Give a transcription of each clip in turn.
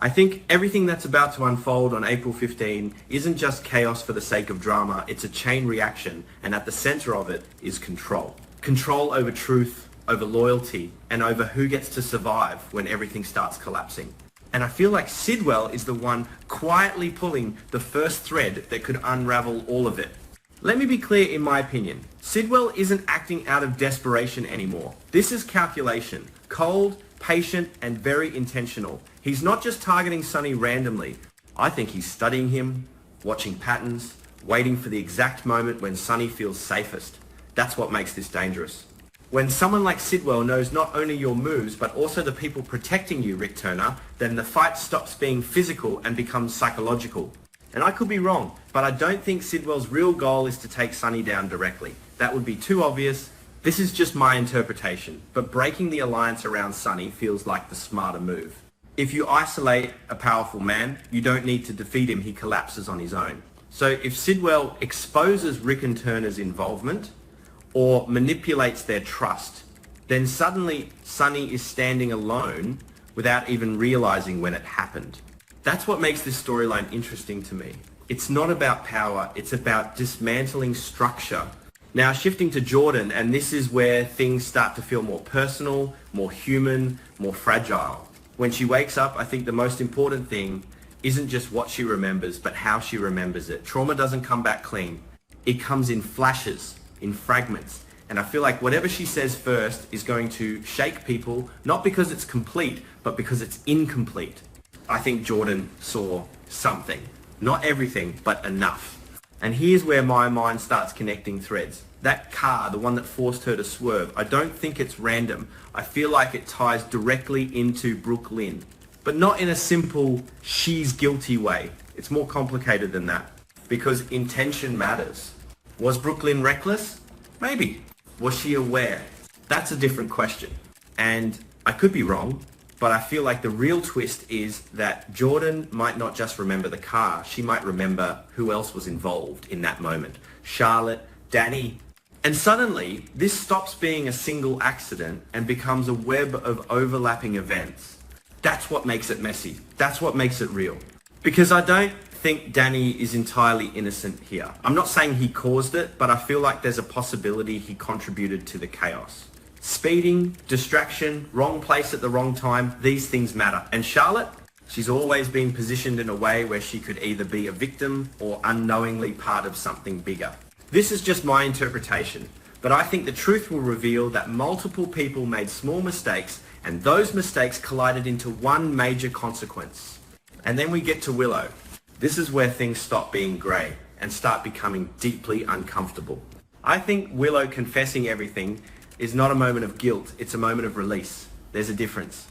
I think everything that's about to unfold on April 15 isn't just chaos for the sake of drama, it's a chain reaction, and at the center of it is control. Control over truth, over loyalty, and over who gets to survive when everything starts collapsing. And I feel like Sidwell is the one quietly pulling the first thread that could unravel all of it. Let me be clear in my opinion. Sidwell isn't acting out of desperation anymore. This is calculation. Cold, patient, and very intentional. He's not just targeting Sonny randomly. I think he's studying him, watching patterns, waiting for the exact moment when Sonny feels safest. That's what makes this dangerous. When someone like Sidwell knows not only your moves, but also the people protecting you, Rick Turner, then the fight stops being physical and becomes psychological. And I could be wrong, but I don't think Sidwell's real goal is to take Sonny down directly. That would be too obvious. This is just my interpretation, but breaking the alliance around Sonny feels like the smarter move. If you isolate a powerful man, you don't need to defeat him, he collapses on his own. So if Sidwell exposes Rick and Turner's involvement, or manipulates their trust, then suddenly Sonny is standing alone without even realizing when it happened. That's what makes this storyline interesting to me. It's not about power, it's about dismantling structure. Now shifting to Jordan, and this is where things start to feel more personal, more human, more fragile. When she wakes up, I think the most important thing isn't just what she remembers, but how she remembers it. Trauma doesn't come back clean. It comes in flashes, in fragments. And I feel like whatever she says first is going to shake people, not because it's complete, but because it's incomplete. I think Jordan saw something. Not everything, but enough. And here's where my mind starts connecting threads. That car, the one that forced her to swerve, I don't think it's random. I feel like it ties directly into Brooke Lynn. But not in a simple, she's guilty way. It's more complicated than that. Because intention matters. Was Brooke Lynn reckless? Maybe. Was she aware? That's a different question. And I could be wrong, but I feel like the real twist is that Jordan might not just remember the car, she might remember who else was involved in that moment. Charlotte, Danny. And suddenly, this stops being a single accident and becomes a web of overlapping events. That's what makes it messy. That's what makes it real. Because I don't think Danny is entirely innocent here. I'm not saying he caused it, but I feel like there's a possibility he contributed to the chaos. Speeding, distraction, wrong place at the wrong time, these things matter. And Charlotte, she's always been positioned in a way where she could either be a victim or unknowingly part of something bigger. This is just my interpretation, but I think the truth will reveal that multiple people made small mistakes and those mistakes collided into one major consequence. And then we get to Willow. This is where things stop being grey and start becoming deeply uncomfortable. I think Willow confessing everything is not a moment of guilt, it's a moment of release. There's a difference.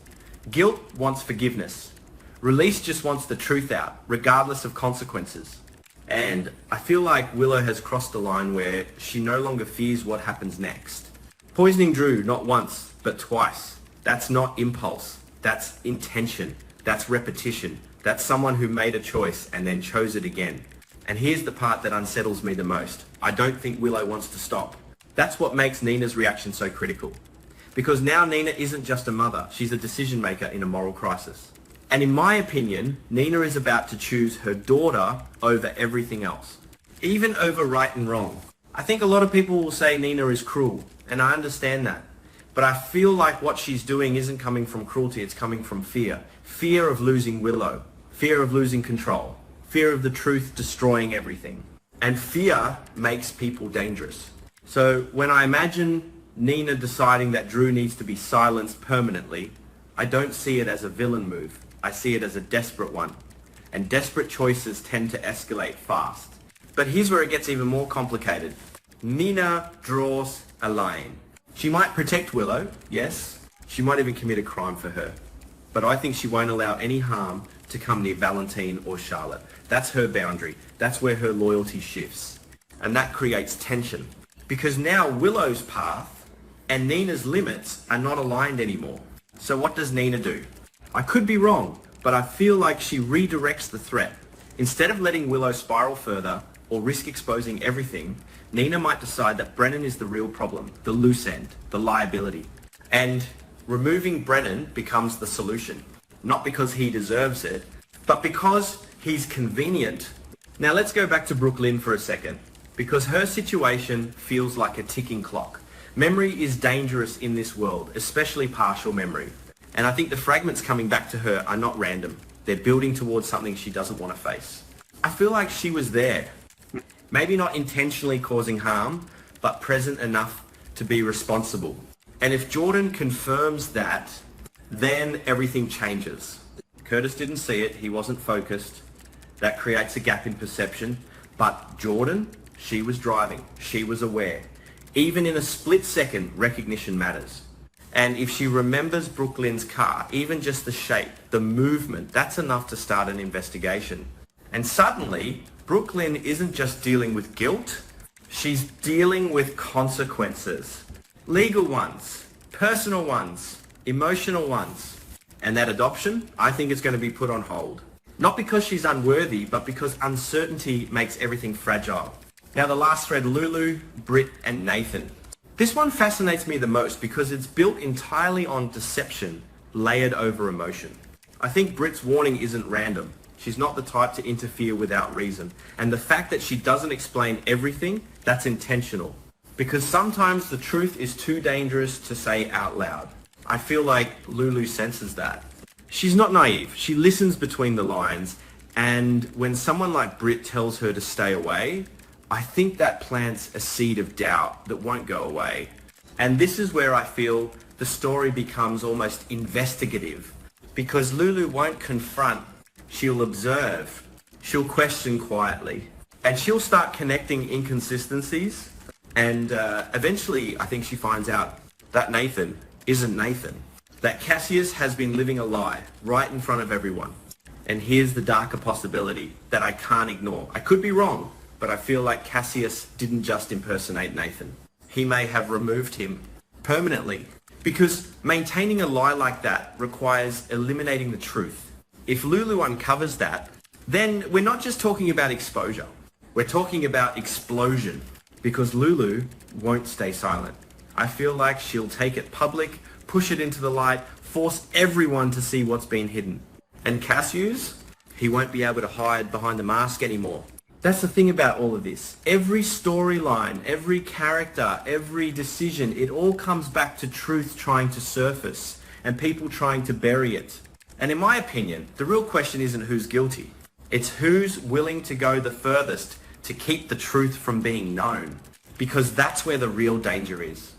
Guilt wants forgiveness. Release just wants the truth out, regardless of consequences. And I feel like Willow has crossed the line where she no longer fears what happens next. Poisoning Drew not once, but twice. That's not impulse. That's intention. That's repetition. That's someone who made a choice and then chose it again. And here's the part that unsettles me the most. I don't think Willow wants to stop. That's what makes Nina's reaction so critical. Because now Nina isn't just a mother, she's a decision maker in a moral crisis. And in my opinion, Nina is about to choose her daughter over everything else. Even over right and wrong. I think a lot of people will say Nina is cruel, and I understand that. But I feel like what she's doing isn't coming from cruelty, it's coming from fear. Fear of losing Willow. Fear of losing control. Fear of the truth destroying everything. And fear makes people dangerous. So when I imagine Nina deciding that Drew needs to be silenced permanently, I don't see it as a villain move. I see it as a desperate one. And desperate choices tend to escalate fast. But here's where it gets even more complicated. Nina draws a line. She might protect Willow, yes. She might even commit a crime for her. But I think she won't allow any harm to come near Valentine or Charlotte. That's her boundary. That's where her loyalty shifts. And that creates tension. Because now Willow's path and Nina's limits are not aligned anymore. So what does Nina do? I could be wrong, but I feel like she redirects the threat. Instead of letting Willow spiral further or risk exposing everything, Nina might decide that Brennan is the real problem, the loose end, the liability. And removing Brennan becomes the solution. not because he deserves it, but because he's convenient. Now let's go back to Brooke Lynn for a second, because her situation feels like a ticking clock. Memory is dangerous in this world, especially partial memory. And I think the fragments coming back to her are not random. They're building towards something she doesn't want to face. I feel like she was there. Maybe not intentionally causing harm, but present enough to be responsible. And if Jordan confirms that, then everything changes. Curtis didn't see it. He wasn't focused. That creates a gap in perception. But Jordan, she was driving. She was aware. Even in a split second, recognition matters. And if she remembers Brooke Lynn's car, even just the shape, the movement, that's enough to start an investigation. And suddenly, Brooke Lynn isn't just dealing with guilt, she's dealing with consequences. Legal ones, personal ones, emotional ones. And that adoption, I think, is going to be put on hold. Not because she's unworthy, but because uncertainty makes everything fragile. Now the last thread, Lulu, Britt and Nathan. This one fascinates me the most because it's built entirely on deception, layered over emotion. I think Britt's warning isn't random. She's not the type to interfere without reason. And the fact that she doesn't explain everything, that's intentional. Because sometimes the truth is too dangerous to say out loud. I feel like Lulu senses that. She's not naive. She listens between the lines. And when someone like Britt tells her to stay away, I think that plants a seed of doubt that won't go away. And this is where I feel the story becomes almost investigative. Because Lulu won't confront, she'll observe, she'll question quietly, and she'll start connecting inconsistencies. And eventually, I think she finds out that Nathan isn't Nathan. That Cassius has been living a lie right in front of everyone. And here's the darker possibility that I can't ignore. I could be wrong, but I feel like Cassius didn't just impersonate Nathan. He may have removed him permanently. Because maintaining a lie like that requires eliminating the truth. If Lulu uncovers that, then we're not just talking about exposure. We're talking about explosion. Because Lulu won't stay silent. I feel like she'll take it public, push it into the light, force everyone to see what's been hidden. And Cassius, he won't be able to hide behind the mask anymore. That's the thing about all of this. Every storyline, every character, every decision, it all comes back to truth trying to surface and people trying to bury it. And in my opinion, the real question isn't who's guilty. It's who's willing to go the furthest to keep the truth from being known. Because that's where the real danger is.